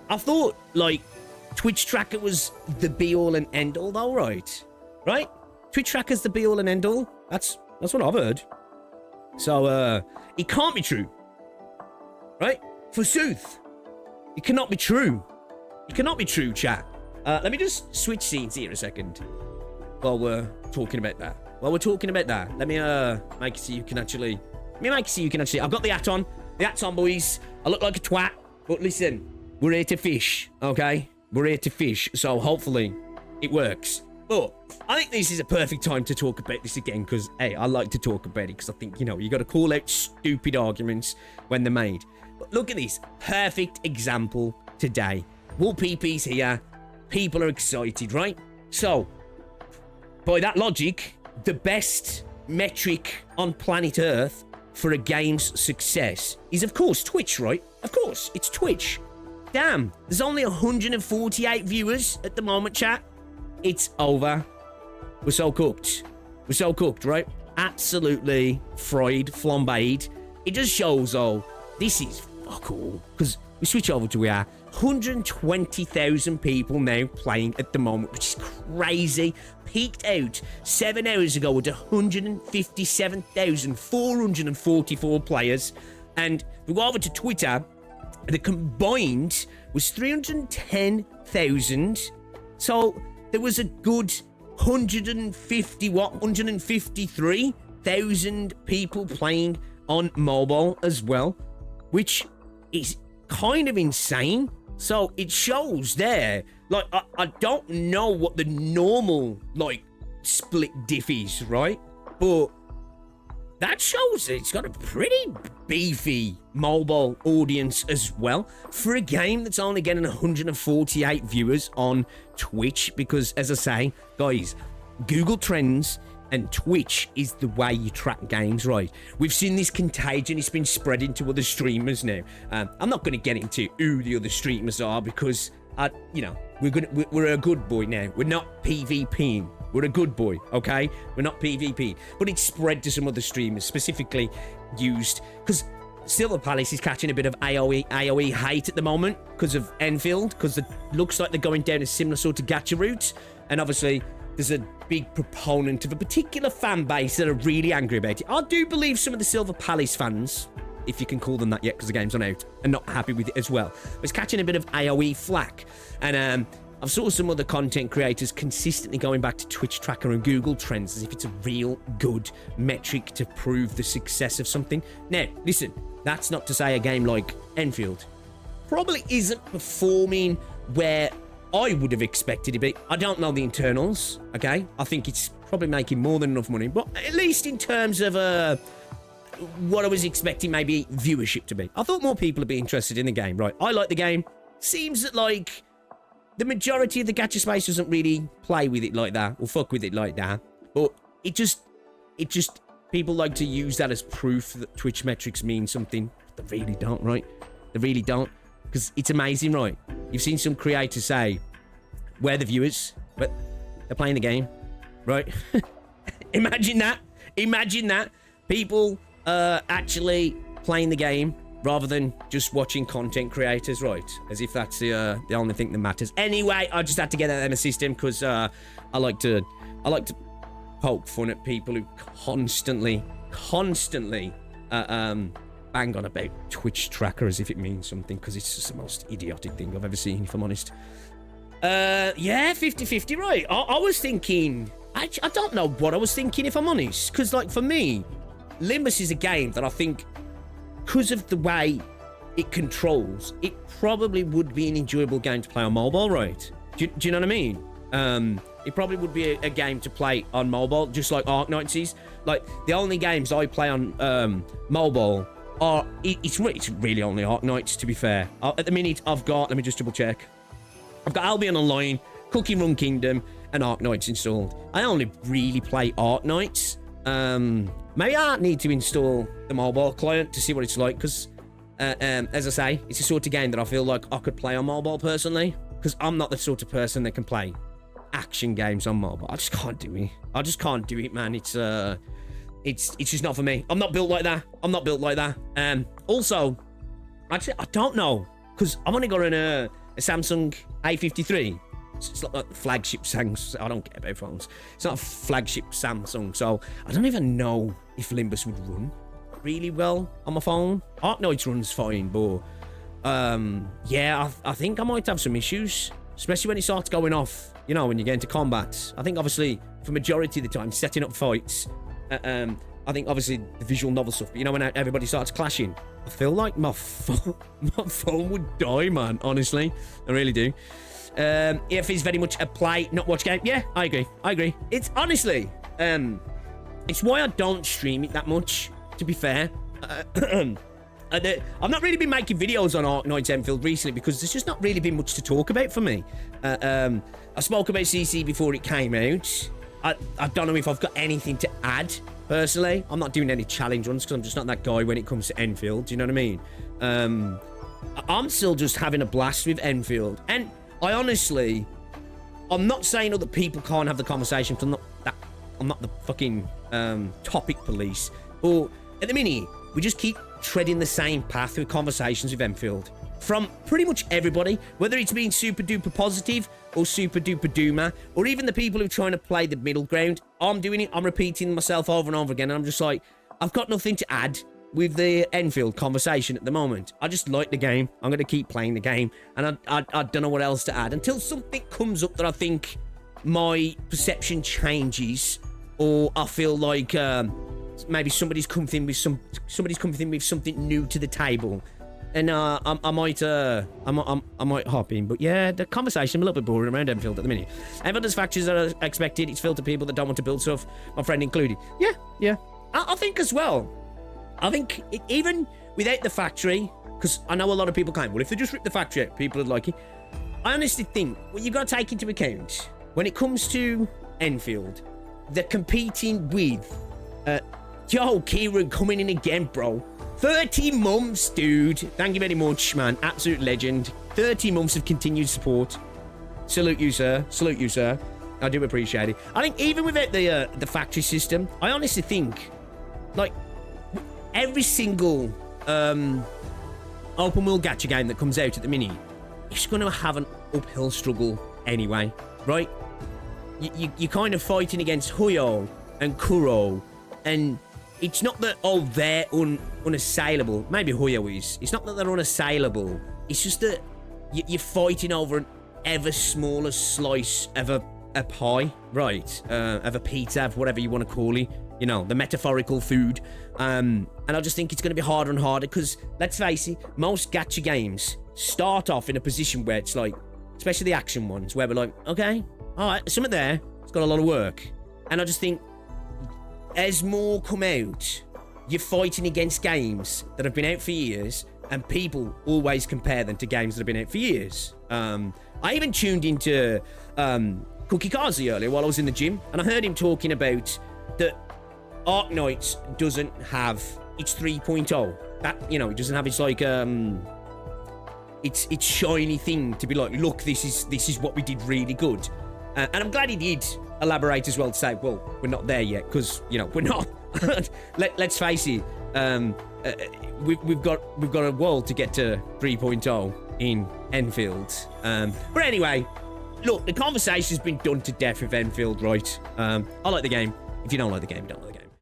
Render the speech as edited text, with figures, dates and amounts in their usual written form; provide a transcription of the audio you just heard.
I thought, like, Twitch Tracker was the be-all and end-all, though, right? Right? Twitch Tracker's the be-all and end-all. That's what I've heard. So, it can't be true. Right? Forsooth. It cannot be true. It cannot be true, chat. Let me just switch scenes here a second. While we're talking about that. Let me, make it so you can actually... I've got the hat on. The hat's on, boys. I look like a twat. But listen, we're here to fish, okay? We're here to fish. So, hopefully, it works. But I think this is a perfect time to talk about this again because, hey, I like to talk about it because I think, you know, you got to call out stupid arguments when they're made. But look at this. Perfect example today. Wool PP's here. People are excited, right? So, by that logic, the best metric on planet Earth for a game's success is, of course, Twitch, right? Of course, it's Twitch. Damn, there's only 148 viewers at the moment, chat. It's over. We're so cooked. We're so cooked, right? Absolutely fried, flambéed. It just shows, oh, this is fuck all. Because we switch over to where 120,000 people now playing at the moment, which is crazy. Peaked out 7 hours ago with 157,444 players. And we go over to Twitter, the combined was 310,000. So there was a good 153,000 people playing on mobile as well, which is kind of insane. So it shows there, like, I don't know what the normal, like, split diff is, right? But that shows that it's got a pretty beefy mobile audience as well for a game that's only getting 148 viewers on Twitch. Because, as I say, guys, Google Trends and Twitch is the way you track games, right? We've seen this contagion. It's been spreading to other streamers now. I'm not going to get into who the other streamers are because, you know, we're a good boy now. We're not PvPing. We're a good boy, okay? We're not PvP. But it's spread to some other streamers, specifically used because Silver Palace is catching a bit of AoE hate at the moment because of Endfield, because it looks like they're going down a similar sort of gacha route. And obviously, there's a big proponent of a particular fan base that are really angry about it. I do believe some of the Silver Palace fans, if you can call them that yet because the game's not out, are not happy with it as well. But it's catching a bit of AoE flack. And I've saw some other content creators consistently going back to Twitch Tracker and Google Trends as if it's a real good metric to prove the success of something. Now, listen, that's not to say a game like Endfield probably isn't performing where I would have expected it to be. I don't know the internals, okay? I think it's probably making more than enough money, but at least in terms of what I was expecting maybe viewership to be. I thought more people would be interested in the game, right? I like the game. Seems that, like, the majority of the gacha space doesn't really play with it like that, or fuck with it like that. But it just, people like to use that as proof that Twitch metrics mean something. They really don't, right? They really don't. Because it's amazing, right? You've seen some creators say, we're the viewers, but they're playing the game, right? Imagine that. Imagine that. People actually playing the game rather than just watching content creators, right? As if that's the only thing that matters. Anyway, I just had to get that in the system because I like to poke fun at people who constantly bang on about Twitch Tracker as if it means something, because it's just the most idiotic thing I've ever seen, if I'm honest. Yeah, 50-50, right? I was thinking, I don't know what I was thinking, if I'm honest, because, like, for me, Limbus is a game that I think, because of the way it controls, it probably would be an enjoyable game to play on mobile, right? Do you know what I mean? It probably would be a game to play on mobile, just like Arknights is. Like, the only games I play on mobile are... It's really only Arknights, to be fair. At the minute, I've got... Let me just double check. I've got Albion Online, Cooking Run Kingdom, and Arknights installed. I only really play Arknights. Maybe I need to install the mobile client to see what it's like, because, as I say, it's a sort of game that I feel like I could play on mobile, personally, because I'm not the sort of person that can play action games on mobile. I just can't do it. I just can't do it, man. It's just not for me. I'm not built like that. I'm not built like that. Also, actually, I don't know, because I've only got a Samsung A53. It's not like the flagship Samsung. I don't care about phones. It's not a flagship Samsung, so I don't even know if Limbus would run really well on my phone. Arknights runs fine, but yeah, I think I might have some issues, especially when it starts going off, you know, when you get into combat. I think obviously for majority of the time setting up fights, I think obviously the visual novel stuff, but you know, when everybody starts clashing, I feel like my phone would die, man. Honestly, I really do. If it's very much a play, not watch game, yeah, I agree. It's honestly, it's why I don't stream it that much, to be fair. I've not really been making videos on Arknights Endfield recently because there's just not really been much to talk about for me. I spoke about CC before it came out. I don't know if I've got anything to add, personally. I'm not doing any challenge runs because I'm just not that guy when it comes to Endfield, do you know what I mean? I'm still just having a blast with Endfield. And I honestly, I'm not saying other people can't have the conversation because I'm not the fucking topic police. But at the minute, we just keep treading the same path with conversations with Endfield. From pretty much everybody, whether it's being super duper positive or super duper doomer, or even the people who are trying to play the middle ground. I'm doing it, I'm repeating myself over and over again, and I'm just like, I've got nothing to add with the Endfield conversation at the moment. I just like the game. I'm going to keep playing the game, and I don't know what else to add until something comes up that I think my perception changes, or I feel like maybe somebody's come in with something new to the table, and I might hop in. But yeah, the conversation a little bit boring around Endfield at the minute. Everyone does factories that are expected. It's filled to people that don't want to build stuff, my friend included. Yeah. I think as well. I think even without the factory, because I know a lot of people claim, well, if they just rip the factory out, people would like it. I honestly think what you've got to take into account when it comes to Endfield, they're competing with yo, Kieran coming in again, bro. 30 months, dude. Thank you very much, man. Absolute legend. 30 months of continued support. Salute you, sir. Salute you, sir. I do appreciate it. I think even without the factory system, I honestly think, like, every single open world gacha game that comes out at the minute, it's going to have an uphill struggle anyway, right? You're kind of fighting against Huyo and Kuro, and it's not that, oh, they're unassailable. Maybe Huyo is. It's not that they're unassailable. It's just that you're fighting over an ever smaller slice of a pie, right? Of a pizza, of whatever you want to call it. You know, the metaphorical food. And I just think it's going to be harder and harder because, let's face it, most gacha games start off in a position where it's like, especially the action ones, where we're like, okay, all right, something there. It's got a lot of work. And I just think, as more come out, you're fighting against games that have been out for years, and people always compare them to games that have been out for years. I even tuned into Cookie Kazi earlier while I was in the gym, and I heard him talking about that Arknights doesn't have its 3.0. That, you know, it doesn't have its like its shiny thing to be like, look, this is what we did really good. And I'm glad he did elaborate as well to say, well, we're not there yet because, you know, we're not. Let's face it, we've got a world to get to 3.0 in Endfield. But anyway, look, the conversation's been done to death with Endfield, right? I like the game. If you don't like the game, you don't like the game.